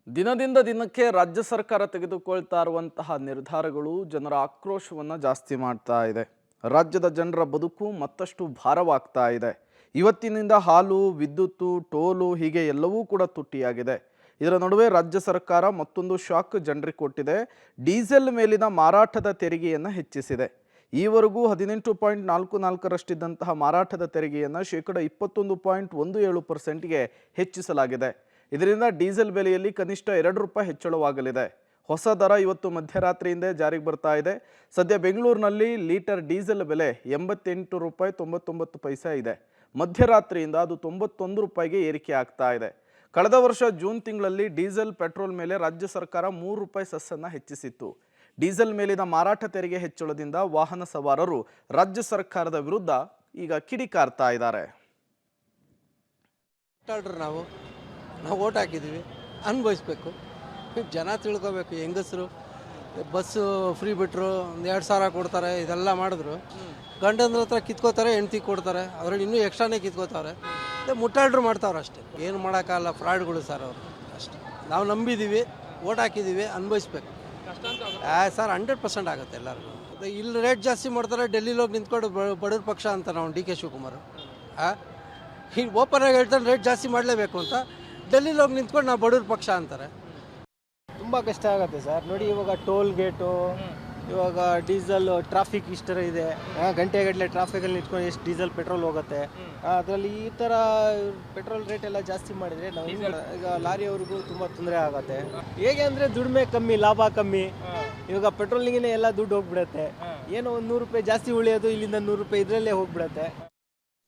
ದಿನದಿಂದ ದಿನಕ್ಕೆ ರಾಜ್ಯ ಸರ್ಕಾರ ತೆಗೆದುಕೊಳ್ತಾ ಇರುವಂತಹ ನಿರ್ಧಾರಗಳು ಜನರ ಆಕ್ರೋಶವನ್ನು ಜಾಸ್ತಿ ಮಾಡ್ತಾ ಇದೆ. ರಾಜ್ಯದ ಜನರ ಬದುಕು ಮತ್ತಷ್ಟು ಭಾರವಾಗ್ತಾ ಇದೆ. ಇವತ್ತಿನಿಂದ ಹಾಲು, ವಿದ್ಯುತ್ತು, ಟೋಲು ಹೀಗೆ ಎಲ್ಲವೂ ಕೂಡ ತುಟ್ಟಿಯಾಗಿದೆ. ಇದರ ನಡುವೆ ರಾಜ್ಯ ಸರ್ಕಾರ ಮತ್ತೊಂದು ಶಾಕ್ ಜನರಿಗೆ ಕೊಟ್ಟಿದೆ. ಡೀಸೆಲ್ ಮೇಲಿನ ಮಾರಾಟದ ತೆರಿಗೆಯನ್ನು ಹೆಚ್ಚಿಸಿದೆ. ಈವರೆಗೂ 18.44ರಷ್ಟಿದ್ದಂತಹ ಮಾರಾಟದ ತೆರಿಗೆಯನ್ನು ಶೇಕಡ 21.17%ಗೆ ಹೆಚ್ಚಿಸಲಾಗಿದೆ. ಇದರಿಂದ ಡೀಸೆಲ್ ಬೆಲೆಯಲ್ಲಿ ಕನಿಷ್ಠ 2 ರೂಪಾಯಿ ಹೆಚ್ಚಳವಾಗಲಿದೆ. ಹೊಸ ದರ ಇವತ್ತು ಮಧ್ಯರಾತ್ರಿಯಿಂದ ಜಾರಿಗೆ ಬರ್ತಾ ಇದೆ. ಸದ್ಯ ಬೆಂಗಳೂರಿನಲ್ಲಿ ಲೀಟರ್ ಡೀಸೆಲ್ ಬೆಲೆ 88 ರೂಪಾಯಿ 99 ಪೈಸೆ ಇದೆ. ಮಧ್ಯರಾತ್ರಿಯಿಂದ ಅದು 91 ರೂಪಾಯಿಗೆ ಏರಿಕೆ ಆಗ್ತಾ ಇದೆ. ಕಳೆದ ವರ್ಷ ಜೂನ್ ತಿಂಗಳಲ್ಲಿ ಡೀಸೆಲ್ ಪೆಟ್ರೋಲ್ ಮೇಲೆ ರಾಜ್ಯ ಸರ್ಕಾರ 3 ರೂಪಾಯಿ ಸೆಸ್ಸನ್ನು ಹೆಚ್ಚಿಸಿತ್ತು. ಡೀಸೆಲ್ ಮೇಲಿನ ಮಾರಾಟ ತೆರಿಗೆ ಹೆಚ್ಚಳದಿಂದ ವಾಹನ ಸವಾರರು ರಾಜ್ಯ ಸರ್ಕಾರದ ವಿರುದ್ಧ ಈಗ ಕಿಡಿಕಾರ್ತಾ ಇದ್ದಾರೆ. ನಾವು ಓಟ್ ಹಾಕಿದ್ದೀವಿ, ಅನುಭವಿಸ್ಬೇಕು. ಜನ ತಿಳ್ಕೊಬೇಕು. ಹೆಂಗಸರು ಬಸ್ಸು ಫ್ರೀ ಬಿಟ್ಟರು, 2,000 ಕೊಡ್ತಾರೆ, ಇದೆಲ್ಲ ಮಾಡಿದ್ರು. ಗಂಡಂದ್ರ ಹತ್ರ ಕಿತ್ಕೋತಾರೆ, ಹೆಂಡ್ತಿ ಕೊಡ್ತಾರೆ, ಅವ್ರಲ್ಲಿ ಇನ್ನೂ ಎಕ್ಸ್ಟ್ರಾನೇ ಕಿತ್ಕೋತಾರೆ. ಮುಟ್ಟಾಡ್ರು ಮಾಡ್ತಾವ್ರೆ ಅಷ್ಟೇ. ಏನು ಮಾಡೋಕ್ಕಾಗಲ್ಲ, ಫ್ರಾಡ್ಗಳು ಸರ್ ಅವರು ಅಷ್ಟೇ. ನಾವು ನಂಬಿದ್ದೀವಿ, ಓಟ್ ಹಾಕಿದ್ದೀವಿ, ಅನುಭವಿಸ್ಬೇಕು. ಸರ್ 100% ಆಗುತ್ತೆ ಎಲ್ಲರಿಗೂ. ಇಲ್ಲಿ ರೇಟ್ ಜಾಸ್ತಿ ಮಾಡ್ತಾರೆ, ಡೆಲ್ಲಿಲಿ ಹೋಗಿ ನಿಂತ್ಕೊಂಡು ಬಡವ್ರ ಪಕ್ಷ ಅಂತ ನಾವು ಡಿ.ಕೆ. ಶಿವಕುಮಾರ್ ಈಗ ಓಪನ್ ಆಗಿ ಹೇಳ್ತಾರೆ ರೇಟ್ ಜಾಸ್ತಿ ಮಾಡಲೇಬೇಕು ಅಂತ. ಡೆಲ್ಲಿಲಿ ಹೋಗಿ ನಿಂತ್ಕೊಂಡು ನಾವು ಬಡವ್ರ ಪಕ್ಷ ಅಂತಾರೆ. ತುಂಬ ಕಷ್ಟ ಆಗುತ್ತೆ ಸರ್. ನೋಡಿ, ಇವಾಗ ಟೋಲ್ ಗೇಟು, ಇವಾಗ ಡೀಸೆಲ್ ಟ್ರಾಫಿಕ್ ಇಷ್ಟರ ಇದೆ. ಗಂಟೆಗಟ್ಟಲೆ ಟ್ರಾಫಿಕಲ್ಲಿ ನಿಂತ್ಕೊಂಡು ಎಷ್ಟು ಡೀಸೆಲ್ ಪೆಟ್ರೋಲ್ ಹೋಗುತ್ತೆ. ಅದರಲ್ಲಿ ಈ ಥರ ಪೆಟ್ರೋಲ್ ರೇಟ್ ಎಲ್ಲ ಜಾಸ್ತಿ ಮಾಡಿದರೆ ನಾವು ಈಗ ಲಾರಿಯವ್ರಿಗೂ ತುಂಬ ತೊಂದರೆ ಆಗುತ್ತೆ. ಹೇಗೆ ಅಂದರೆ ದುಡಿಮೆ ಕಮ್ಮಿ, ಲಾಭ ಕಮ್ಮಿ. ಇವಾಗ ಪೆಟ್ರೋಲಿಗೆ ಎಲ್ಲ ದುಡ್ಡು ಹೋಗ್ಬಿಡುತ್ತೆ. ಏನೋ ಒಂದು 100 ರೂಪಾಯಿ ಜಾಸ್ತಿ ಉಳಿಯೋದು, ಇಲ್ಲಿಂದ 100 ರೂಪಾಯಿ ಇದರಲ್ಲೇ ಹೋಗ್ಬಿಡುತ್ತೆ.